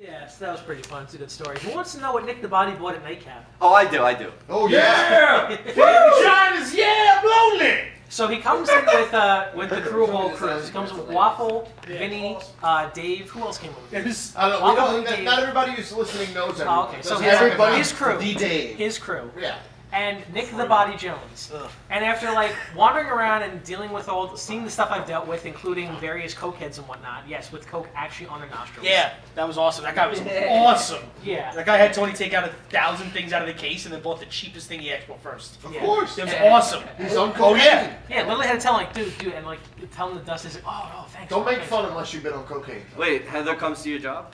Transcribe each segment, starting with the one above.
Yes, that was pretty fun. It's a good story. Who wants to know what Nick the Body bought at Nightcap? Oh, I do. Oh yeah! Vaginas, yeah, I'm lonely. So he comes in with the crew of all crews. He comes with Waffle, Vinny, Dave. Who else came over? I don't know. Not everybody who's listening knows everybody. Oh, okay, so everybody's his crew. D-Dave. His crew. Yeah. And Nick the Body Jones. And after like wandering around and dealing with seeing the stuff I've dealt with, including various cokeheads and whatnot. Yes, with coke actually on their nostrils. Yeah, that was awesome. That guy was awesome. Yeah. That guy had Tony take out 1,000 things out of the case and then bought the cheapest thing he asked for first. Of course. It was awesome. He's on cocaine. Oh yeah. Yeah, literally had to tell like, dude, and like tell him the dust is like, oh, thanks. Don't make thanks. fun unless you've been on cocaine. Wait, Heather comes to your job?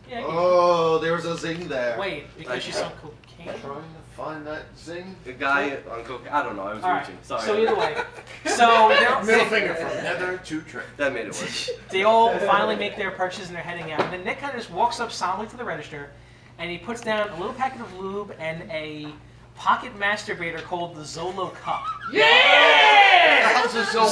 Yeah. Oh, there was a zing there. Wait, because she's on cocaine. Trying to find that zing. The guy on cocaine. I don't know. I was reaching. Sorry. So either way, so middle finger from Heather to Trey. That made it worse. They all finally make their purchases and they're heading out. And then Nick kind of just walks up solemnly to the register, and he puts down a little packet of lube and a pocket masturbator called the Zolo Cup. Yeah! How's a Zolo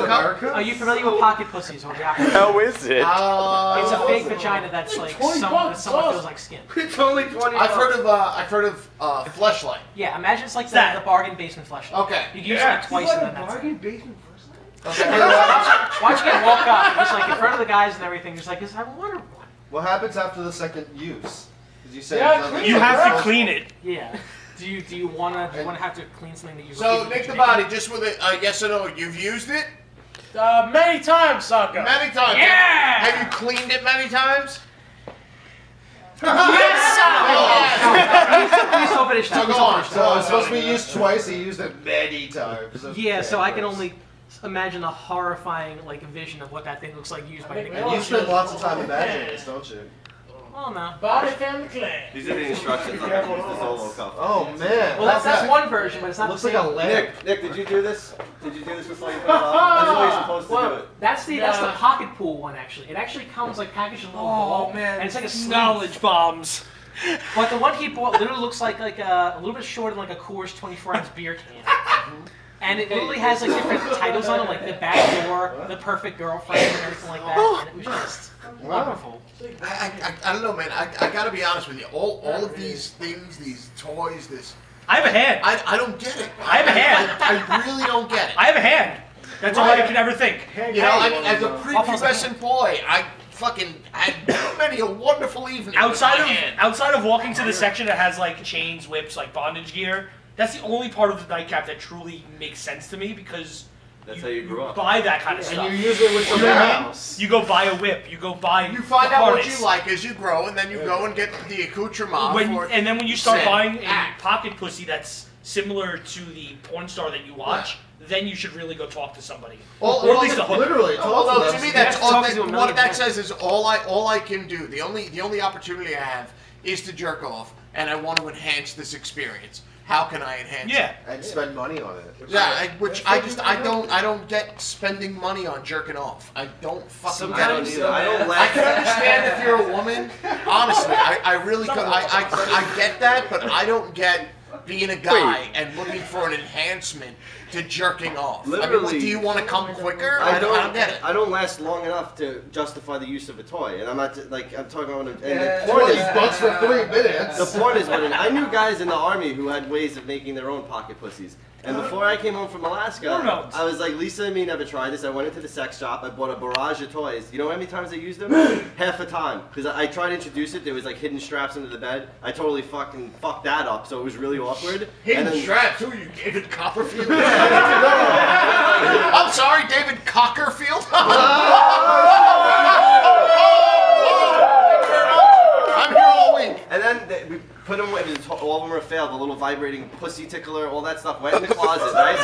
Cup? Are you familiar with pocket pussies? Or How is it? It's a fake vagina that's like somewhat feels like skin. It's only 20. I've heard of Fleshlight. Yeah, imagine it's like the bargain basement fleshlight. Okay. You use it like twice and then that's it. Bargain basement fleshlight? Okay. Watch him walk up, just like in front of the guys and everything, just like, I wonder what. What happens after the second use? Did you say? You have to clean it. Yeah. Do you wanna have to clean something that you? So Nick the Body, just with a yes or no, you've used it Many times, sucker. many times. Yeah! Have you cleaned it many times? Please don't finish that. So go on. So it's supposed to be used twice. He used it many times. Yeah, so I can only imagine a horrifying vision of what that thing looks like used by Nick. And you spend lots of time imagining this, don't you? Well, no. Body family clan. These are the instructions on how to use the Zolo Cup. Oh man. Well, that's one version, but it's not Looks the like same. a lamp. Nick, did you do this? Did you do this before you put it on? That's the way you're supposed to do Well, it. that's the pocket pool one actually. It actually comes like packaged in a little ball, and it's like a sleeve. Knowledge bombs. But the one he bought literally looks like a little bit shorter than like a Coors 24-ounce beer can. And it literally has like different titles on it, like the back door, the perfect girlfriend, and everything like that. And it was just wonderful. I don't know, man. I gotta be honest with you. All of these things, these toys, this. I have a hand. I don't get it. I have a hand. I really don't get it. I have a hand. That's all I can ever think. You know, I mean, as a prepubescent boy, I fucking had many a wonderful evening. Outside of walking to the section that has like chains, whips, like bondage gear, that's the only part of the nightcap that truly makes sense to me because That's how you grew up. buy that kind of stuff. And you use it with something else. You go buy a whip. You go buy. You find a out what harness. you like as you grow, and then you go and get the accoutrement. And then when you start said buying a act. pocket pussy that's similar to the porn star that you watch, then you should really go talk to somebody. Or at least a hooker. Literally. Although to me, that's all. talk to a What million that men. says is all I can do. The only opportunity I have is to jerk off, and I want to enhance this experience. How can I enhance it? Yeah. And spend money on it. Yeah, I don't get spending money on jerking off. I don't fucking get I don't it. either. I don't I laugh. can understand if you're a woman. Honestly, I really could. I get that, but I don't get being a guy and looking for an enhancement to jerking off. Literally. Do you want to come quicker? I I don't get it. I don't last long enough to justify the use of a toy, and I'm not I'm talking about. And Yeah, the point is, $20 for 3 minutes. the point is, I knew guys in the army who had ways of making their own pocket pussies. And before I came home from Alaska, I was like, Lisa and me never tried this. I went into the sex shop. I bought a barrage of toys. You know how many times I used them? Half a time. Because I tried to introduce it. There was like hidden straps under the bed. I totally fucked that up, so it was really awkward. Hidden And then- straps? Who are you, David Copperfield? I'm sorry, David Cockerfield? I'm here all week. And then we put them away. All of them were failed. The little vibrating pussy tickler, all that stuff went in the closet, right?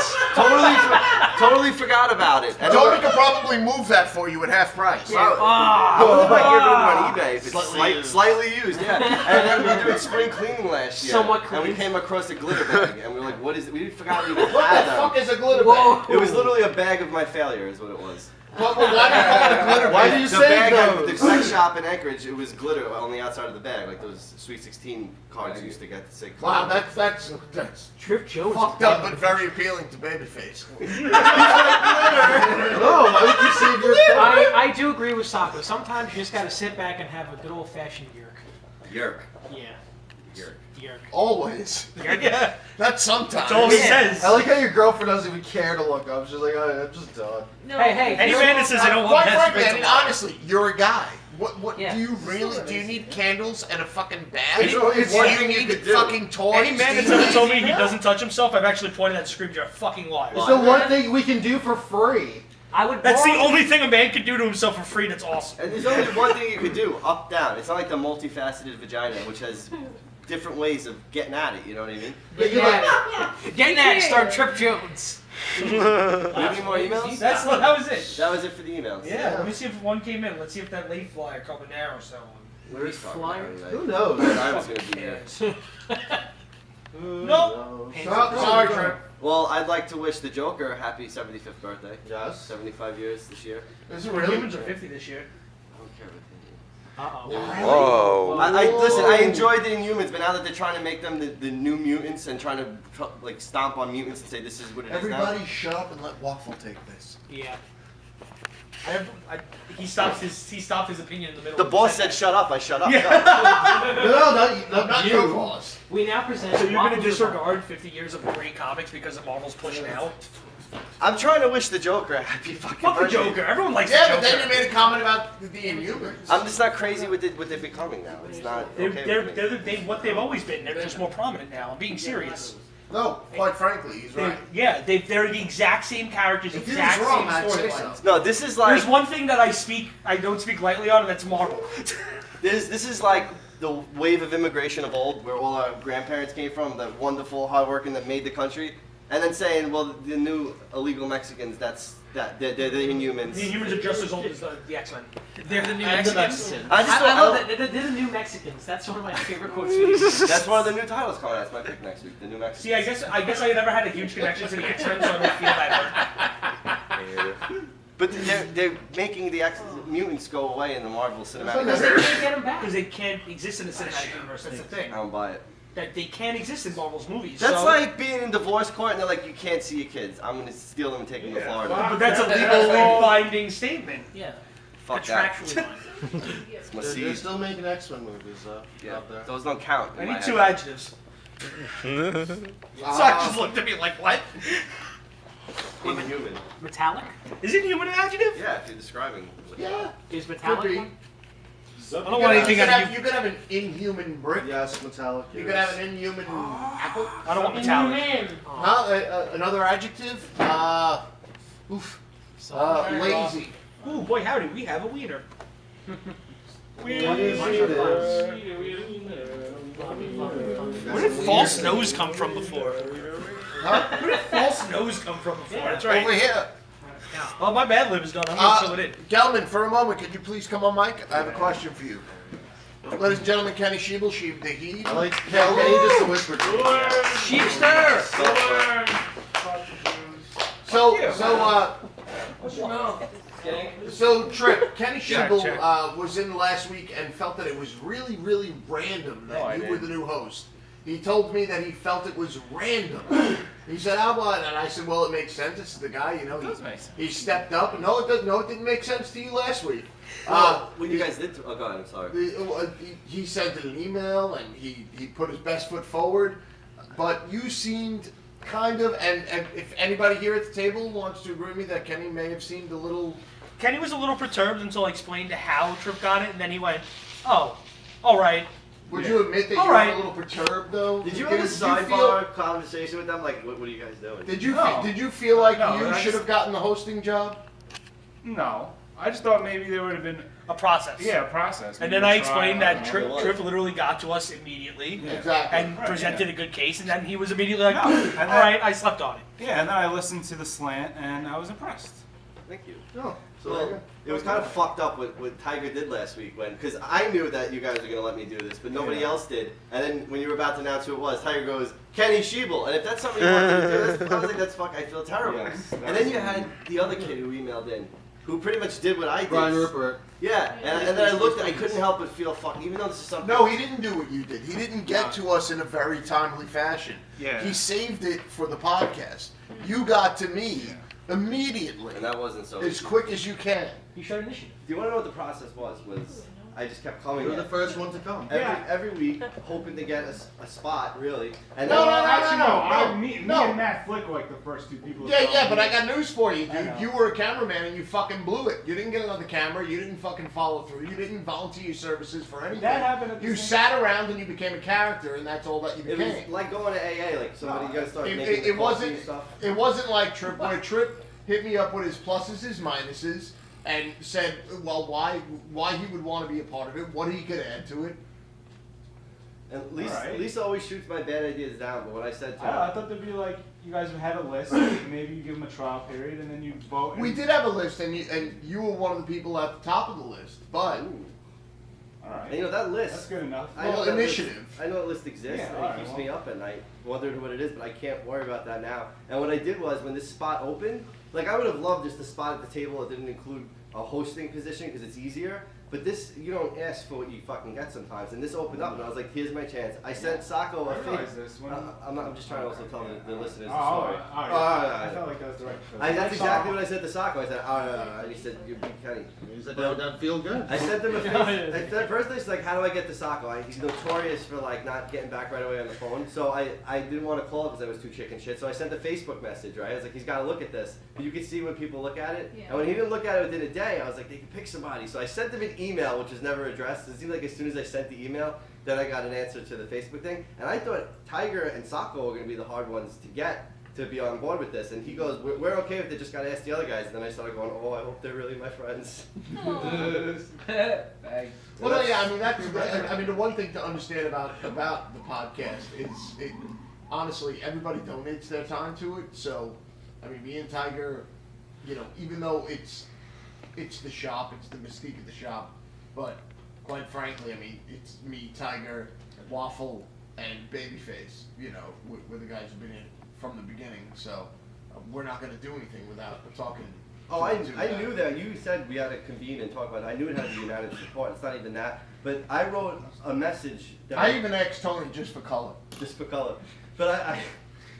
Totally forgot about it. And Tony could probably move that for you at half price. I wouldn't buy on eBay if it's slightly used, yeah. And then we did spring cleaning last year. Somewhat and we clean. came across a glitter bag, and we were like, what is it? We forgot we even What had the them. fuck is a glitter bag? It was literally a bag of my failure, is what it was. But why do you call it a glitter Why bag? do you The say bag had, those? the sex shop shop in Anchorage, it was glitter on the outside of the bag, like those Sweet 16 cards you used to get to say. Wow, that's Trip Jones. fucked up, but very appealing to babyface. No, why would you save your I do agree with Sako. Sometimes you just gotta sit back and have a good old fashioned yerk. Yerk. Yeah. Yerk. Yerk. Always. Yeah. Not sometimes. That's all he says. I like how your girlfriend doesn't even care to look up. She's like, oh, I'm just done. No. Hey, Any man that says I don't want Quite that frankly, I mean, honestly, you're a guy. What Yeah. do you really? Do you need candles and a fucking bath? It's always Or one do you thing you need could do. fucking toys? Any man that's ever told me he doesn't touch himself, I've actually pointed at and screamed, "You're a fucking liar." It's the one thing we can do for free. I would. That's the borrow- only thing a man can do to himself for free. That's awesome. And there's only one thing you could do, up, down. It's not like the multifaceted vagina, which has different ways of getting at it, you know what I mean? Getting at it. Getting at it. Start Trip Jones. Do you have any more emails? That was it. That was it for the emails. Yeah, let me see if one came in. Let's see if that late flyer called an arrow selling. Where is Flyer? Who knows? I was going to be here. Nope. Sorry, Trip. Well, I'd like to wish the Joker a happy 75th birthday. Yes. 75 years this year. Is it really? Humans are 50 this year. I don't care what Uh-oh. Whoa. Listen, I enjoyed the Inhumans, but now that they're trying to make them the new mutants and trying to like stomp on mutants and say this is what it is now. Everybody shut up and let Waffle take this. Yeah. He stopped his opinion in the middle. The of boss sentence. said shut up, I shut up. Yeah. No, not your you. boss. We now present. So you're gonna Waffles disregard 50 years of great comics because of Marvel's pushing out? I'm trying to wish the Joker a happy fucking Fuck the birthday. Joker. Everyone likes Yeah, the but Joker. then you made a comment about the Inhumans. I'm just not crazy with what they're becoming now. It's not okay with me. What they've always been. They're just more prominent now. I'm being serious. No, quite frankly, he's right. They're the exact same characters, If he exact was wrong, same I'd say storylines. so. No, this is like There's one thing that I don't speak lightly on, and that's Marvel. this is like the wave of immigration of old, where all our grandparents came from, the wonderful hard working that made the country, and then saying, well, the new illegal Mexicans, they're the Inhumans. The Inhumans are just as old as the X-Men. They're the new And the Mexicans. I just I don't- love that. They're the new Mexicans. That's one of my favorite quotes. That's one of the new titles coming out. That's my pick next week. The new Mexicans. See, I guess I never had a huge connection to the X-Men, so I don't feel that hurt. But they're making the mutants go away in the Marvel Cinematic Because they Universe. can't get them back. Because they can't exist in the cinematic universe. That's the thing. I don't buy it. That they can't exist in Marvel's movies. That's so, like being in divorce court and they're like, you can't see your kids. I'm going to steal them and take them to Florida. But that's a legally binding statement. Yeah. Fuck that. Contractually binding. It's my They're seed. still making X-Men movies Yeah, out there. those don't count. I in my need two head. adjectives. Zach just looked at me like, what? Inhuman. Metallic? Is Inhuman an adjective? Yeah, if you're describing. Yeah. Is metallic Could be. one? I don't want anything out of you. You could have an inhuman brick. Yes, metallic. You could have an inhuman apple. I don't want metallic. Another adjective. Lazy. Ooh, boy, howdy, we have a wiener. Where did false nose come from before? Huh? Where did false nose come from before? That's right. Over here. Oh, my bad lib is done. I'm gonna fill it in. Gelman, for a moment, could you please come on mic? I have a question for you. Ladies and gentlemen, Kenny Sheeble, the Heat. I like Kenny just to whisper to you. Sheepster! So Trip, Kenny Check. Sheeble was in last week and felt that it was really, really random that you were the new host. He told me that he felt it was random. He said, "How about?" And I said, "Well, it makes sense. This is the guy, you know. He stepped up. No, it doesn't. No, it didn't make sense to you last week." When you guys did. Oh, go ahead. I'm sorry. He sent an email and he put his best foot forward, but you seemed kind of, and if anybody here at the table wants to agree with me that Kenny may have seemed a little. Kenny was a little perturbed until I explained how Trip got it, and then he went, "Oh, all right." Would you admit that All you right. were a little perturbed though? Did you have a sidebar conversation with them? Like, what are you guys doing? Did you No. did you feel like No, you I should just- have gotten the hosting job? No, I just thought maybe there would have been A process. a process. And maybe then I a explained trial, that I don't know. Trip literally got to us immediately Exactly. and Right, presented yeah. a good case, and then he was immediately like, No, "Oh, and all then- right, I slept on it." Yeah, and then I listened to the slant and I was impressed. Thank you. No. So it was kind of fucked up what Tiger did last week because I knew that you guys were gonna let me do this, but nobody else did. And then when you were about to announce who it was, Tiger goes, "Kenny Sheeble," and if that's something you wanted to do, I was like, "That's fuck. I feel terrible." Yes, and then you had the other kid who emailed in, who pretty much did what I did. Brian Rupert. Yeah, and then I looked, I couldn't help but feel fucking, even though this is something. No, he didn't do what you did. He didn't get to us in a very timely fashion. Yeah. He saved it for the podcast. You got to me immediately, And that wasn't so as easy. quick as you can. You showed initiative. Do you want to know what the process was? I just kept coming You were in the first one to come. every week, hoping to get a spot, really. And No, then, Actually, no. Me No. and Matt Flick were like the first two people. Yeah, but I got news for you, I know. dude. You were a cameraman and you fucking blew it. You didn't get another camera. You didn't fucking follow through. You didn't volunteer your services for anything. That happened at the You same sat around and you became a character, and that's all that you it became. was like going to AA, like somebody you gotta start It- making it the coffee wasn't- and stuff. It wasn't like Trip, where Trip hit me up with his pluses, his minuses, and said, well, why he would want to be a part of it, what he could add to it. And Lisa, Alright. Lisa always shoots my bad ideas down, but when I said to I don't know, I her, thought there'd be like, you guys would have a list, maybe you give them a trial period, and then you vote. We did have a list, and you were one of the people at the top of the list, but ooh. Alright. And you know that list. That's good enough. I know Well, that initiative. List, I know that list exists, Yeah, and alright, it keeps well. me up at night, wondering what it is, but I can't worry about that now. And what I did was, when this spot opened, like I would have loved just a spot at the table that didn't include a hosting position because it's easier. But this, you don't ask for what you fucking get sometimes. And this opened up, and I was like, here's my chance. I sent Sacco I a realized this when. I'm just trying to also tell the listeners the Oh, story. alright. I felt like that was the right choice. That's exactly what I said to Sacco. I said, and he said, you're big Kenny. He said that would feel good. I sent him a face. I said, first he's like, how do I get to Sacco? He's notorious for like not getting back right away on the phone. So I didn't want to call because I was too chicken shit. So I sent a Facebook message, right? I was like, he's got to look at this. But you could see when people look at it. Yeah. And when he didn't look at it within a day, I was like, they can pick somebody. So I sent him an email, which was never addressed. It seemed like as soon as I sent the email, then I got an answer to the Facebook thing. And I thought Tiger and Sacco were going to be the hard ones to get to be on board with this. And he goes, we're okay with it, just got to ask the other guys. And then I started going, oh, I hope they're really my friends. Well, no, yeah, I mean the one thing to understand about the podcast is honestly everybody donates their time to it. So, I mean, me and Tiger, you know, even though it's the shop, it's the mystique of the shop, but quite frankly, I mean, it's me, Tiger, Waffle, and Babyface. You know, we're the guys who've been in from the beginning. So, we're not going to do anything without talking. Oh, I knew that. You said we had to convene and talk about it. I knew it had to be unanimous support. It's not even that. But I wrote a message that I even asked Tony just for color. just for color. But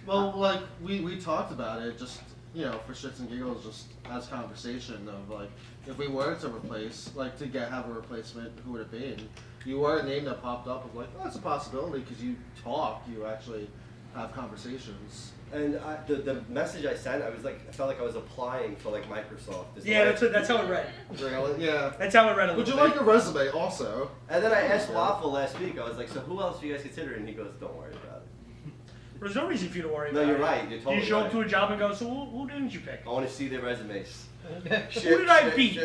Well, like we talked about it, just for shits and giggles, just as conversation of like, if we were to replace, like to have a replacement, who would it be? And you were a name that popped up of like, oh, that's a possibility because you talk, you actually have conversations. and the message I sent, I felt like I was applying for like Microsoft. Yeah, that's how it read. Really? Yeah. That's how it read a Would you little like a resume also? And then I asked Waffle last week. I was like, so who else are you guys considering? And he goes, don't worry about it. There's no reason for you to worry No, about you're it. right. You're totally You show up right. to a job and go, so who didn't you pick? I want to see their resumes. Who did I beat?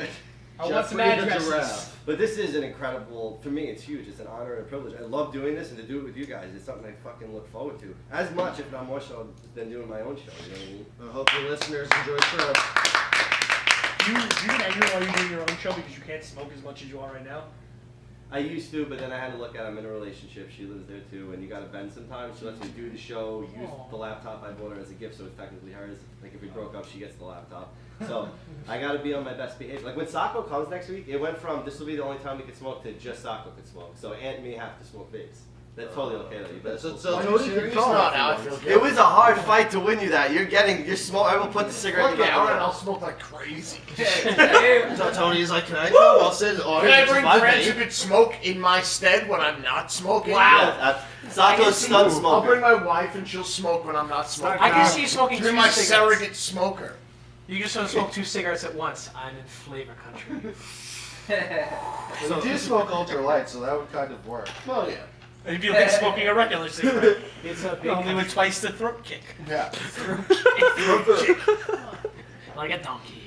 I want some Jeffrey the addresses. Giraffe. But this is an incredible, for me, it's huge. It's an honor and a privilege. I love doing this, and to do it with you guys, it's something I fucking look forward to. As much, if not more so, than doing my own show. You know what I mean? I hope the listeners enjoy Trip. Do you get angry while you're doing your own show because you can't smoke as much as you are right now? I used to, but then I had to look at I'm in a relationship. She lives there too, and you got to bend sometimes. She lets me do the show, use the laptop I bought her as a gift, so it's technically hers. Like if we broke up, she gets the laptop. So I got to be on my best behavior. Like when Sacco comes next week, it went from this will be the only time we can smoke to just Sacco can smoke. So Aunt and me have to smoke vapes. That's totally okay though. You better So smoke. Tony can call. Not how I feel. It was a hard fight to win you that. You're smoke. I will put the cigarette in Fuck your yeah, alright, mouth. I'll smoke like crazy. So Tony's like, can I come? I'll sit in the Can I audience bring with my friends who vape. could smoke in my stead when I'm not smoking? Wow. Sacco's stun I'll smoker. bring my wife and she'll smoke when I'm not smoking. I can see you smoking You're 2 my cigarettes. surrogate smoker. You just want to smoke 2 cigarettes at once. I'm in flavor country. So, we do smoke ultralight, so that would kind of work. Well, yeah. It'd be like smoking a regular cigarette. It's a big Only with twice the throat kick. Yeah. like a donkey.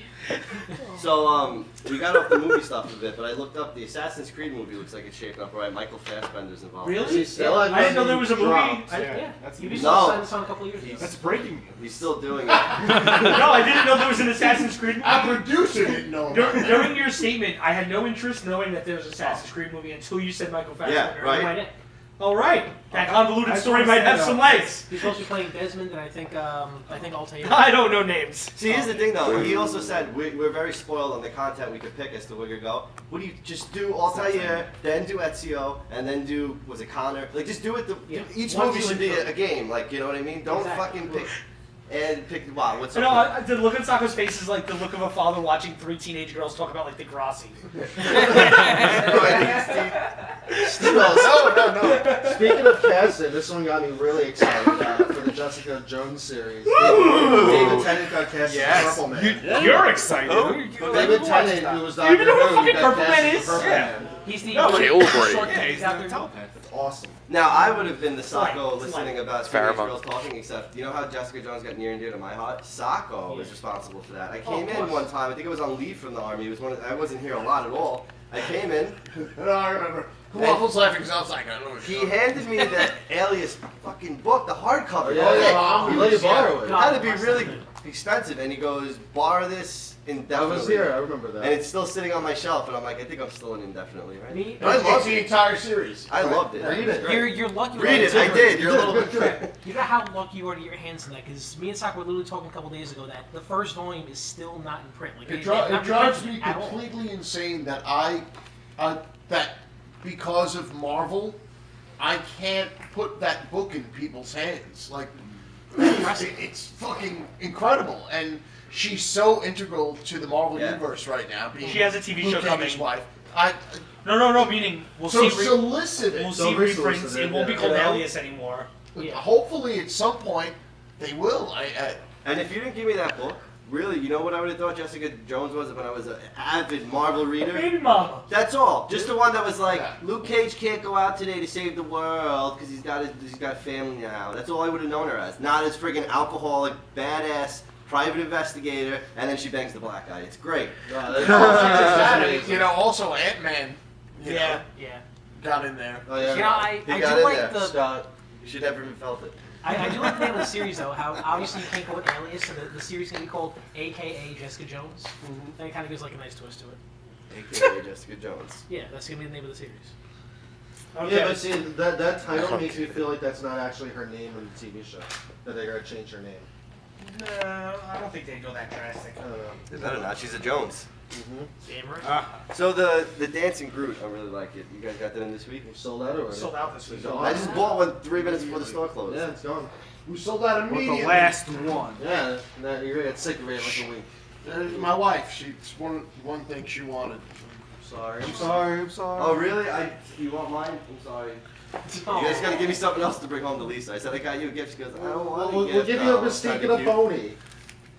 So we got off the movie stuff a bit, but I looked up the Assassin's Creed movie. Looks like it's shaping up right. Michael Fassbender's involved. Really? Still I didn't know there was a movie. dropped. Yeah, That's Ubisoft No. signed this on a couple of years ago. That's breaking news. He's still doing it. No, I didn't know there was an Assassin's Creed movie. Our producer didn't know about it. During your statement, I had no interest knowing that there was an Assassin's Creed movie until you said Michael Fassbender. Yeah, right. I went in. All right. That convoluted I story just might wanna have say some that. legs. He's supposed to be playing Desmond, and I think Altair. I don't know names. See, here's the thing though. He also said we're very spoiled on the content we could pick as to where to go. What do you just do Altair, then do Ezio, and then do was it Connor? Like just do it. Each One, movie two, should and be three. a game. Like you know what I mean? Don't Exactly. fucking pick and pick. Wow, what's You up? know, the look on Sokka's face is like the look of a father watching 3 teenage girls talk about like Degrassi. No. Speaking of casting, this one got me really excited for the Jessica Jones series. David Tennant got cast as Purple Man. You're excited. David Tennant, who was Doctor You even know who Who, fucking got Purple cast Man as is? Purple Yeah. Man. He's the Jailbreak. Yeah, he's out there. That's awesome. Now I would have been the Slight, Socko slight. listening about Fair teenage amount. girls talking, except you know how Jessica Jones got near and dear to my heart? Socko was responsible for that. I Oh, came of in course. one time, I think I was on leave from the army. It was I wasn't here a lot at all. I came in, No, I remember. Waffles laughing because I was like, I don't know what he you're talking handed me the Alias fucking book, the hardcover. He let you borrow It it. had to be really expensive, and he goes, borrow this I indefinitely. was here, I remember that. And it's still sitting on my shelf, and I'm like, I think I'm still in indefinitely, right? Me, And I about. loved It's the it. entire series. I loved it. Read it. you're lucky. Read it. I did. You're a little bit. You know how lucky you are to get your hands on that, because me and Sokka were literally talking a couple days ago that the first volume is still not in print. Like, It, they have not drives reprinted me it at all. completely insane that that because of Marvel, I can't put that book in people's hands. Like, it's fucking incredible, and she's so integral to the Marvel Yeah. universe right now. Being She has a TV show Luke Cage's coming. wife. No, meaning we'll So see. solicit it. We'll So see resources reprints. it, It won't be yeah. called You know? Alias anymore. Yeah. Hopefully, at some point, they will. And if you didn't give me that book, really, you know what I would have thought Jessica Jones was when I was an avid Marvel reader? Baby mama. That's all. Just the one that was like, Yeah. Luke Cage can't go out today to save the world because he's got a family now. That's all I would have known her as. Not as friggin' alcoholic, badass, private investigator, and then she bangs the black guy. It's great. You know, also Ant-Man. Yeah. Got in there. Oh, yeah. You know, I He do got in like there. the. Scott, you should never even felt it. I do like the name of the series though. How obviously you can't go with Alias, so the series can be called AKA Jessica Jones. And it kind of gives like a nice twist to it. AKA Jessica Jones. Yeah, that's gonna be the name of the series. Okay. Yeah, but see, that title makes me feel like that's not actually her name in the TV show. That they're gonna change her name. No, I don't think they'd go that drastic. I don't know. They better not. She's a Jones. Damn right. So the Dancing Groot, I really like it. You guys got that in this week? You sold that already? Sold out this week. I just bought one 3 minutes before the store closed. Yeah, it's gone. We sold out With immediately. the last one. Yeah, now you're gonna get sick of it in like a week. My wife, she's one thing she wanted. Sorry. I'm sorry. Oh really? You want mine? I'm sorry. You guys gotta give me something else to bring home to Lisa. I said I got you a gift. She goes, I don't want a We'll gift. give you a Oh, mistake kinda and a cute. pony.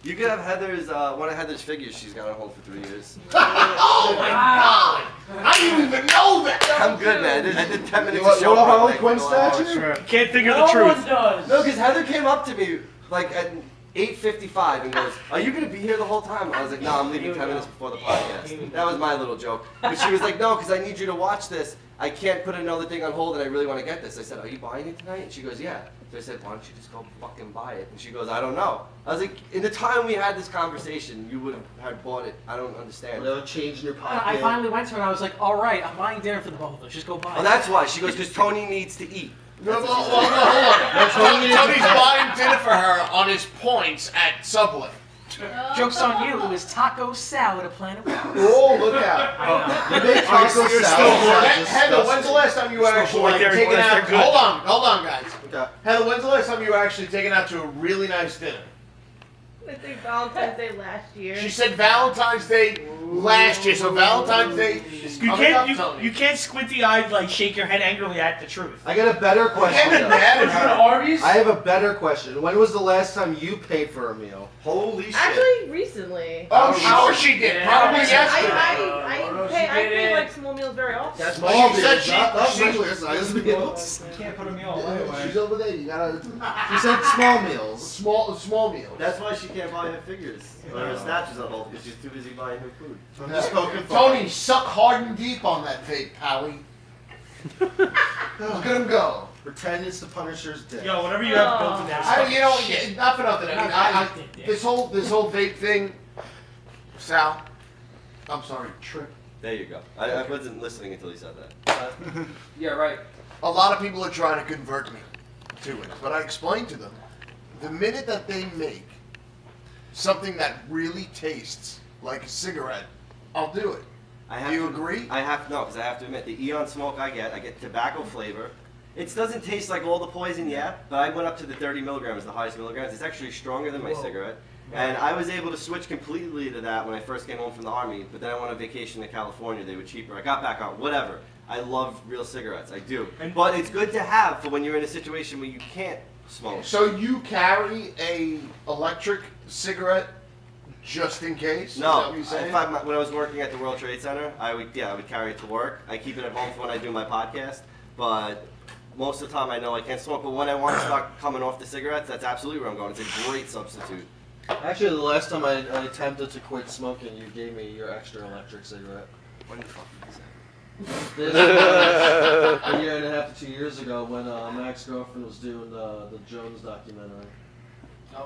You could have Heather's one of Heather's figures. She's got on hold for 3 years. Oh my god! I didn't even know that! I'm good, man. I did 10 minutes You of show. want a prep, Harley like, Quinn go on. statue? Can't think of the truth. does. No, because Heather came up to me like at 8:55 and goes, "Are you gonna be here the whole time?" I was like, "No, I'm leaving 10 minutes before the podcast." That was my little joke. But she was like, "No, because I need you to watch this. I can't put another thing on hold, and I really want to get this." I said, "Are you buying it tonight?" And she goes, "Yeah." So I said, "Why don't you just go fucking buy it?" And she goes, "I don't know." I was like, "In the time we had this conversation, you would have bought it. I don't understand." Whatever change in your pocket. I finally went to her and I was like, all right, I'm buying dinner for the both of us. Just go buy Oh, it. that's why. She goes, "Because Tony needs to eat." No, hold on. Tony's buying dinner for her on his points at Subway. Joke's on you. It was taco salad at Planet Rose. Oh, look out. You make taco salad. Heather, when's the last time you were actually right like, there, taken boys, out? they're good. Hold on, guys. Okay. Heather, when's the last time you were actually taken out to a really nice dinner? I think Valentine's Day last year. She said Valentine's Day last year, so Valentine's Day is You coming up, can't. Tony. You can't squinty-eyed like shake your head angrily at the truth. I got a better question. Can't be though. mad at her. Arby's. I have a better question. When was the last time you paid for a meal? Holy shit! Actually, recently. Oh, sure she did. Probably yesterday. I pay like small meals very often. That's Small what she said. meals, not regular size meals. You can't put a meal away. She's over there. You gotta. She said small meals. Small meals. That's why she can't buy her figures or her statues on hold because she's too busy buying her food. I'm just poking fun. Tony, suck hard and deep on that vape, Pally. Look at him go. Pretend it's the Punisher's dick. Yo, whatever you have built in that. You know, not for nothing. I mean, this whole vape thing, Sal. I'm sorry, Trip. There you go. I wasn't listening until he said that. Yeah, right. a lot of people are trying to convert me to it, but I explained to them, the minute that they make something that really tastes like a cigarette, I'll do it. Do you agree? I have because I have to admit, the Eon smoke I get tobacco flavor. It doesn't taste like all the poison yet, but I went up to the 30 milligrams, the highest milligrams. It's actually stronger than my cigarette. And I was able to switch completely to that when I first came home from the Army, but then I went on vacation to California. They were cheaper. I got back on, whatever. I love real cigarettes. I do. But it's good to have for when you're in a situation where you can't smoke. So you carry a electric cigarette just in case? No. When I was working at the World Trade Center, I would carry it to work. I keep it at home for when I do my podcast, but most of the time I know I can't smoke. But when I want to start coming off the cigarettes, that's absolutely where I'm going. It's a great substitute. Actually, the last time I attempted to quit smoking, you gave me your extra electric cigarette. When the fuck was that? This was a year and a half to 2 years ago when Mac's girlfriend was doing the Jones documentary.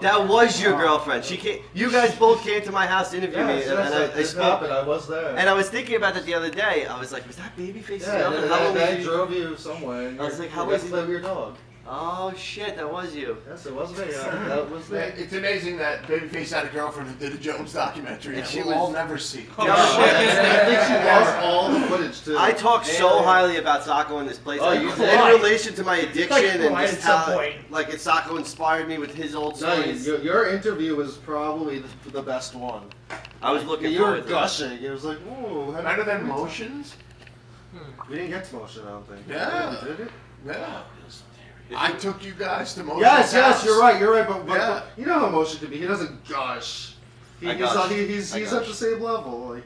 That was your girlfriend. She came. You guys both came to my house to interview me, and I spoke. I was there. And I was thinking about that the other day. I was like, was that Babyface's girlfriend? Yeah, I drove you somewhere. I was like, how was he? Play with your dog. Oh shit, that was you. Yes, it was me. That was me. It's amazing that Babyface had a girlfriend who did a Jones documentary and we'll never see. I think she lost all the footage too. I talked so highly about Sacco in this place. Oh, you did? In relation to my addiction and just how, point. Sacco inspired me with his old No, stories. your interview was probably the best one. I was looking You were forward to it. gushing. It was like, ooh. Better than Motions? We didn't get to Motion, I don't think. Yeah. Did it? Yeah. I took you guys to Motion. Yes, you're right, but Yeah. you know how Motion can be. He doesn't gush. He's at the same level. Like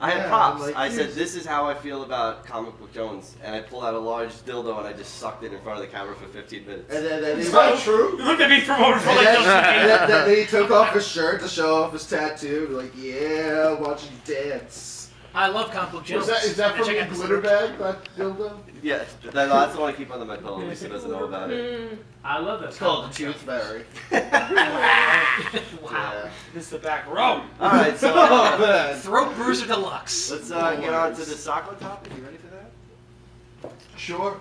I had props. like, I said, this is how I feel about Comic Book Jones. And I pulled out a large dildo and I just sucked it in front of the camera for 15 minutes. and then Is that true? You looked at me promoted for like just and then he took off his shirt to show off his tattoo. Like, yeah, watch him dance. I love comic book Jones. Is that from Check the out the glitter bag, that dildo? Yeah, that's the one I keep under my pillow. Lisa doesn't know about it. I love that. It's called the Tooth Fairy. Wow. This is the back row. Alright, so Throat Bruiser Deluxe. let's get on to the Sacco topic. You ready for that? Sure.